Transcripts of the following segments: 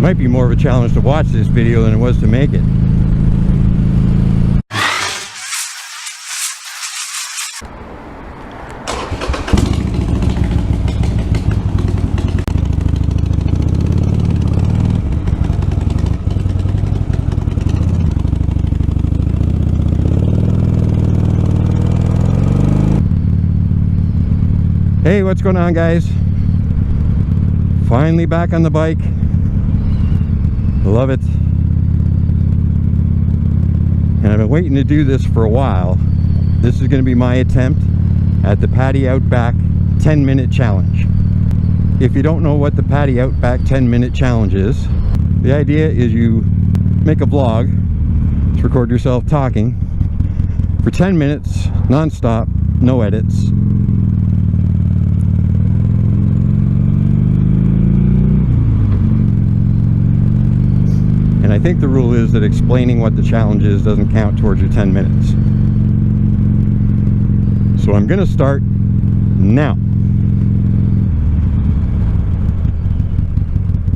Might be more of a challenge to watch this video than it was to make it. Hey, what's going on, guys? Finally back on the bike. Love it. And I've been waiting to do this for a while. This is going to be my attempt at the Paddy Outback 10-minute challenge. If you don't know what the Paddy Outback 10-minute challenge is, the idea is you make a vlog, just record yourself talking for 10 minutes, non-stop, no edits. And I think the rule is that explaining what the challenge is doesn't count towards your 10 minutes. So I'm going to start now.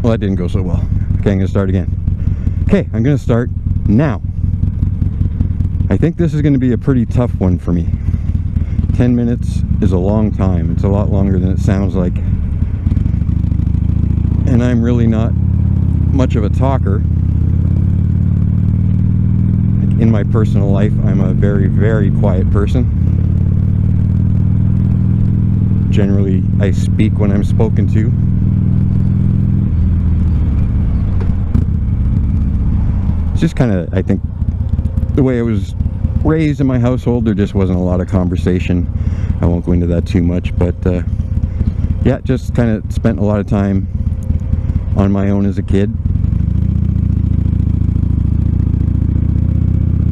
Well, that didn't go so well. Okay, I'm going to start again. Okay, I'm going to start now. I think this is going to be a pretty tough one for me. 10 minutes is a long time. It's a lot longer than it sounds like. And I'm really not much of a talker. In my personal life, I'm a very, very quiet person. Generally, I speak when I'm spoken to. It's just kind of, I think, the way I was raised in my household, there just wasn't a lot of conversation. I won't go into that too much, but yeah, just kind of spent a lot of time on my own as a kid.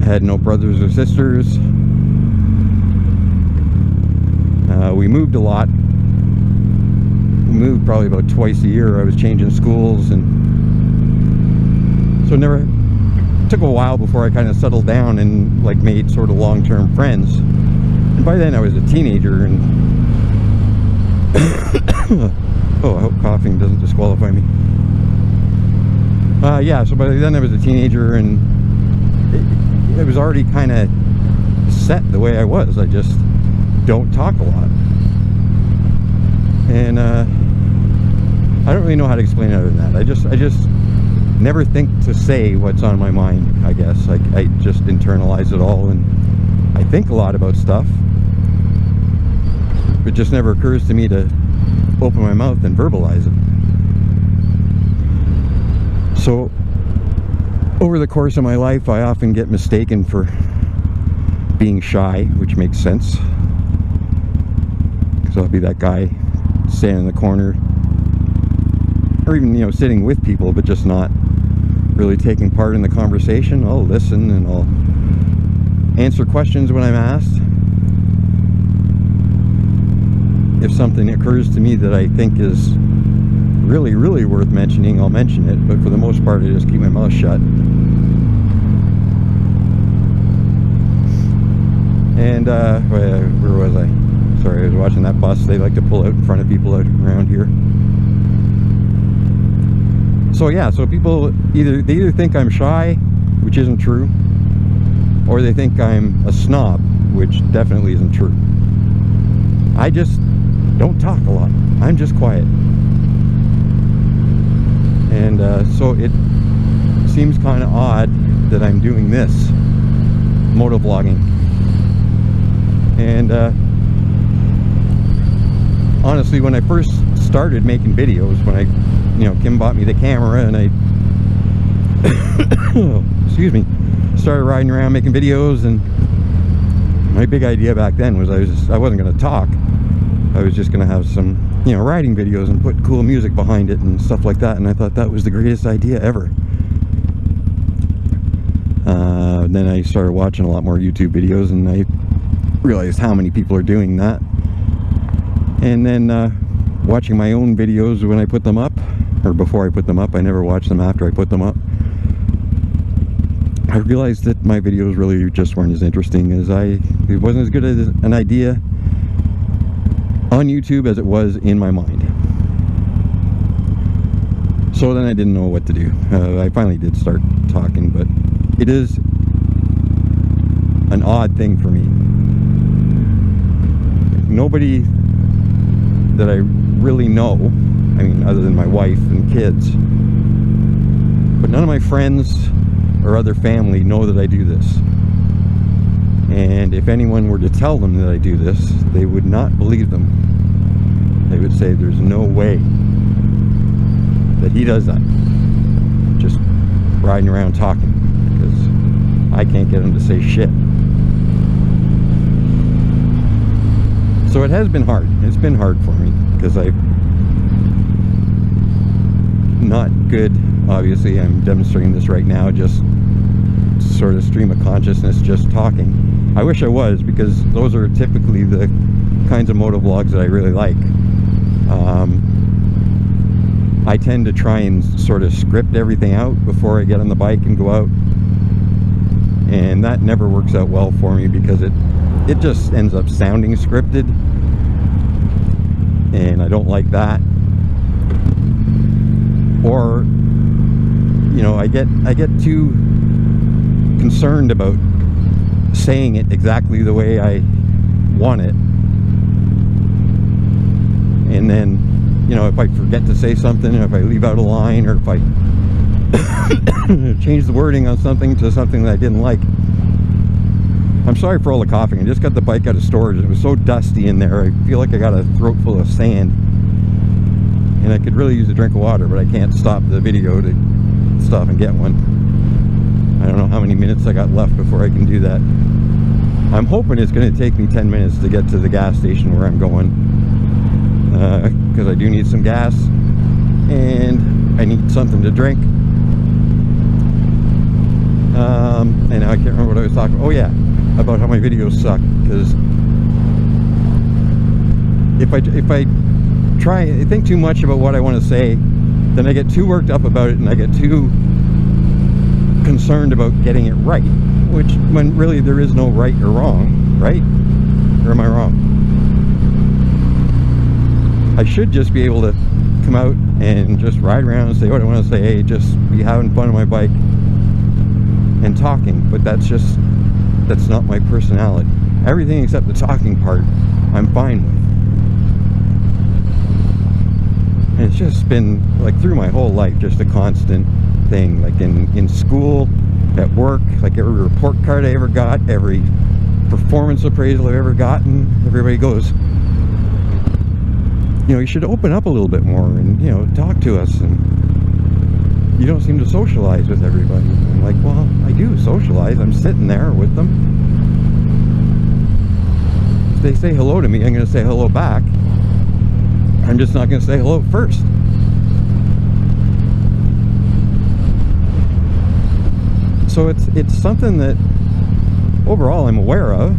Had no brothers or sisters. We moved a lot. We moved probably about twice a year. I was changing schools, and so never took a while before I kind of settled down and like made sort of long-term friends. And by then I was a teenager, and oh, I hope coughing doesn't disqualify me. Yeah, so by then I was a teenager, and it was already kind of set the way I was. I just don't talk a lot. And I don't really know how to explain it other than that. I just never think to say what's on my mind, I guess. I just internalize it all, and I think a lot about stuff. It just never occurs to me to open my mouth and verbalize it. So over the course of my life, I often get mistaken for being shy, which makes sense. So I'll be that guy standing in the corner, or even, you know, sitting with people, but just not really taking part in the conversation. I'll listen and I'll answer questions when I'm asked. If something occurs to me that I think is really, really worth mentioning, I'll mention it, but for the most part I just keep my mouth shut. And where was I? Sorry, I was watching that bus. They like to pull out in front of people out around here. So yeah, so people either think I'm shy, which isn't true, or they think I'm a snob, which definitely isn't true. I just don't talk a lot. I'm just quiet. And so it seems kind of odd that I'm doing this, motovlogging. And honestly, when I first started making videos, when Kim bought me the camera and I excuse me, started riding around making videos, and my big idea back then was I wasn't going to talk. I was just going to have some, riding videos and put cool music behind it and stuff like that, and I thought that was the greatest idea ever. Then I started watching a lot more YouTube videos, and I realized how many people are doing that. And then watching my own videos when I put them up, or before I put them up, I never watched them after I put them up. I realized that my videos really just weren't as interesting as it wasn't as good as an idea on YouTube as it was in my mind. So then I didn't know what to do. I finally did start talking, but it is an odd thing for me. Nobody that I really know, I mean, other than my wife and kids, but none of my friends or other family know that I do this. And if anyone were to tell them that I do this, they would not believe them. They would say there's no way that he does that, just riding around talking, because I can't get him to say shit. So it has been hard. It's been hard for me, because I'm not good. Obviously, I'm demonstrating this right now, just sort of stream of consciousness, just talking. I wish I was, because those are typically the kinds of motovlogs that I really like. I tend to try and sort of script everything out before I get on the bike and go out, and that never works out well for me, because it just ends up sounding scripted, and I don't like that. Or, you know, I get too concerned about saying it exactly the way I want it, and then, you know, if I forget to say something, if I leave out a line, or if I change the wording on something to something that I didn't like. I'm sorry for all the coughing. I just got the bike out of storage. It was so dusty in there. I feel like I got a throat full of sand, and I could really use a drink of water, but I can't stop the video to stop and get one. I don't know how many minutes I got left before I can do that. I'm hoping it's going to take me 10 minutes to get to the gas station where I'm going, because I do need some gas, and I need something to drink. And now I can't remember what I was talking about. Oh yeah, about how my videos suck, because if I think too much about what I want to say, then I get too worked up about it, and I get too concerned about getting it right, which, when really there is no right or wrong, right? Or am I wrong? I should just be able to come out and just ride around and say what I want to say, just be having fun on my bike and talking, but that's not my personality. Everything except the talking part I'm fine with. And it's just been, like, through my whole life, just a constant thing, like in school, at work, like every report card I ever got, every performance appraisal I've ever gotten, everybody goes, you know, you should open up a little bit more and, you know, talk to us, and you don't seem to socialize with everybody. And I'm like, well, I do socialize. I'm sitting there with them. If they say hello to me, I'm going to say hello back. I'm just not going to say hello first. So it's something that overall I'm aware of.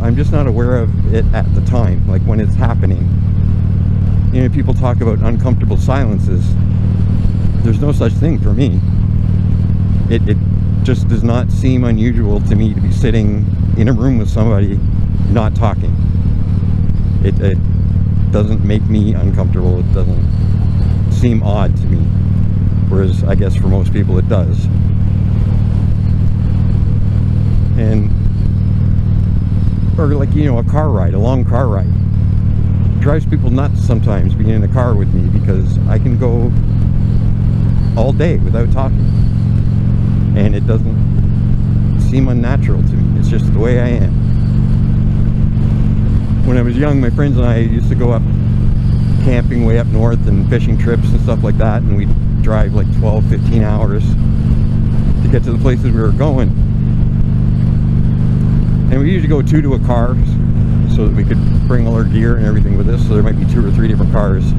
I'm just not aware of it at the time, like when it's happening. You know, people talk about uncomfortable silences. There's no such thing for me. It just does not seem unusual to me to be sitting in a room with somebody not talking. It doesn't make me uncomfortable. It doesn't seem odd to me. Whereas I guess for most people it does. And, or like, you know, a car ride, a long car ride. It drives people nuts sometimes being in the car with me, because I can go all day without talking, and it doesn't seem unnatural to me. It's just the way I am. When I was young, my friends and I used to go up camping way up north and fishing trips and stuff like that, and we'd drive like 12-15 hours to get to the places we were going. And we usually go two to a car so that we could bring all our gear and everything with us, so there might be 2 or 3 different cars.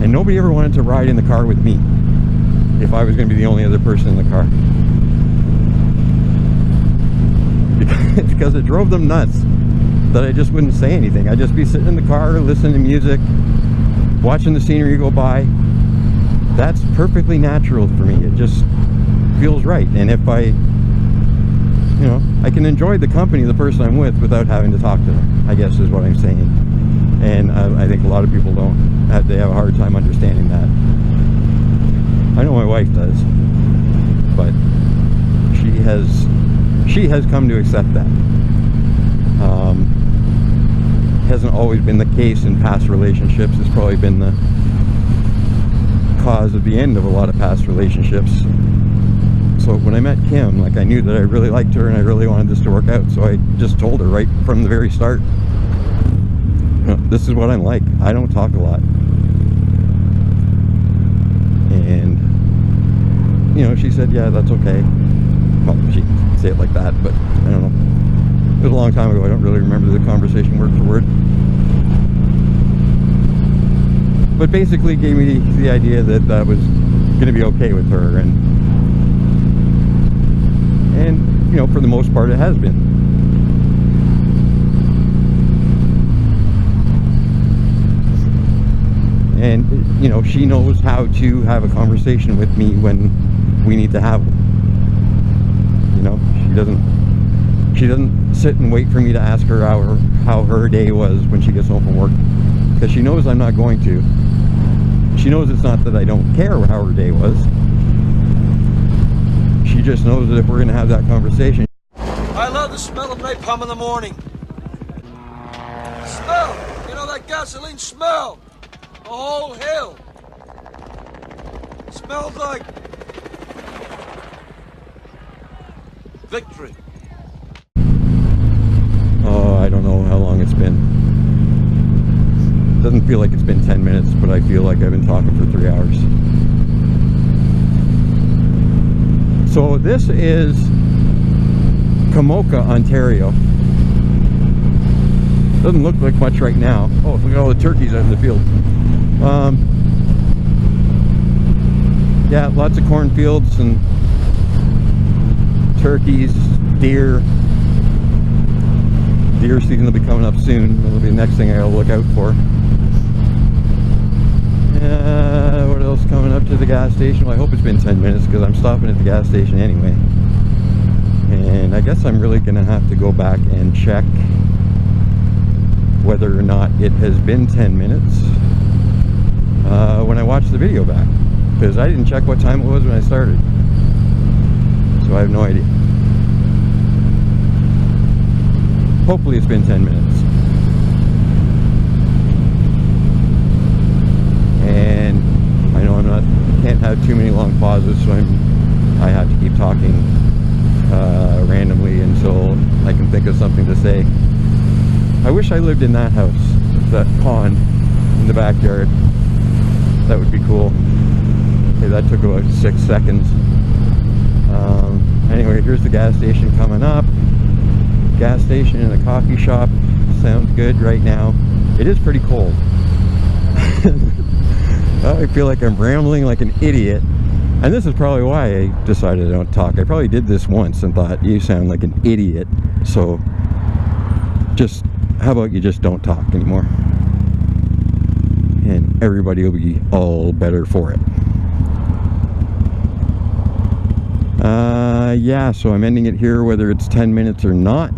And nobody ever wanted to ride in the car with me if I was going to be the only other person in the car. Because it drove them nuts that I just wouldn't say anything. I'd just be sitting in the car, listening to music, watching the scenery go by. That's perfectly natural for me. It just feels right. And if I can enjoy the company of the person I'm with without having to talk to them, I guess is what I'm saying. And I think a lot of people don't. They have a hard time understanding that. I know my wife does, but she has come to accept that. Hasn't always been the case in past relationships. It's probably been the cause of the end of a lot of past relationships. So when I met Kim, like, I knew that I really liked her and I really wanted this to work out. So I just told her right from the very start, you know, this is what I'm like. I don't talk a lot. And, you know, she said, yeah, that's okay. Well, she didn't say it like that, but I don't know. It was a long time ago. I don't really remember the conversation word for word. But basically gave me the idea that that was going to be okay with her. And, you know, for the most part, it has been. And, you know, she knows how to have a conversation with me when we need to have one. You know, she doesn't sit and wait for me to ask her how her day was when she gets home from work, because she knows I'm not going to. She knows it's not that I don't care how her day was. She just knows that if we're going to have that conversation. I love the smell of napalm in the morning. Smell, you know, that gasoline smell. The whole hill smells like victory. Oh, I don't know how long it's been. It doesn't feel like it's been 10 minutes, but I feel like I've been talking for 3 hours. So this is Kamoka, Ontario. Doesn't look like much right now. Oh, look at all the turkeys out in the field. Yeah, lots of cornfields and turkeys, deer. Deer season will be coming up soon. That'll be the next thing I gotta look out for. What else coming up to the gas station? Well, I hope it's been 10 minutes because I'm stopping at the gas station anyway. And I guess I'm really gonna have to go back and check whether or not it has been 10 minutes when I watch the video back, because I didn't check what time it was when I started, so I have no idea. Hopefully it's been 10 minutes. And I know can't have too many long pauses, so I have to keep talking randomly until I can think of something to say. I wish I lived in that house, that pond in the backyard. That would be cool. Okay, that took about 6 seconds. Anyway, here's the gas station coming up. Gas station and a coffee shop. Sounds good right now. It is pretty cold. I feel like I'm rambling like an idiot. And this is probably why I decided I don't talk. I probably did this once and thought, you sound like an idiot. So, just, how about you just don't talk anymore? And everybody will be all better for it. Yeah, so I'm ending it here, whether it's 10 minutes or not.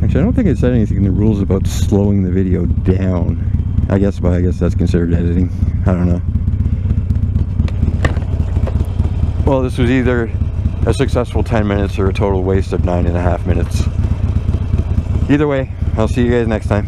Actually, I don't think it said anything in the rules about slowing the video down. I guess that's considered editing. I don't know. Well, this was either a successful 10 minutes or a total waste of 9.5 minutes. Either way, I'll see you guys next time.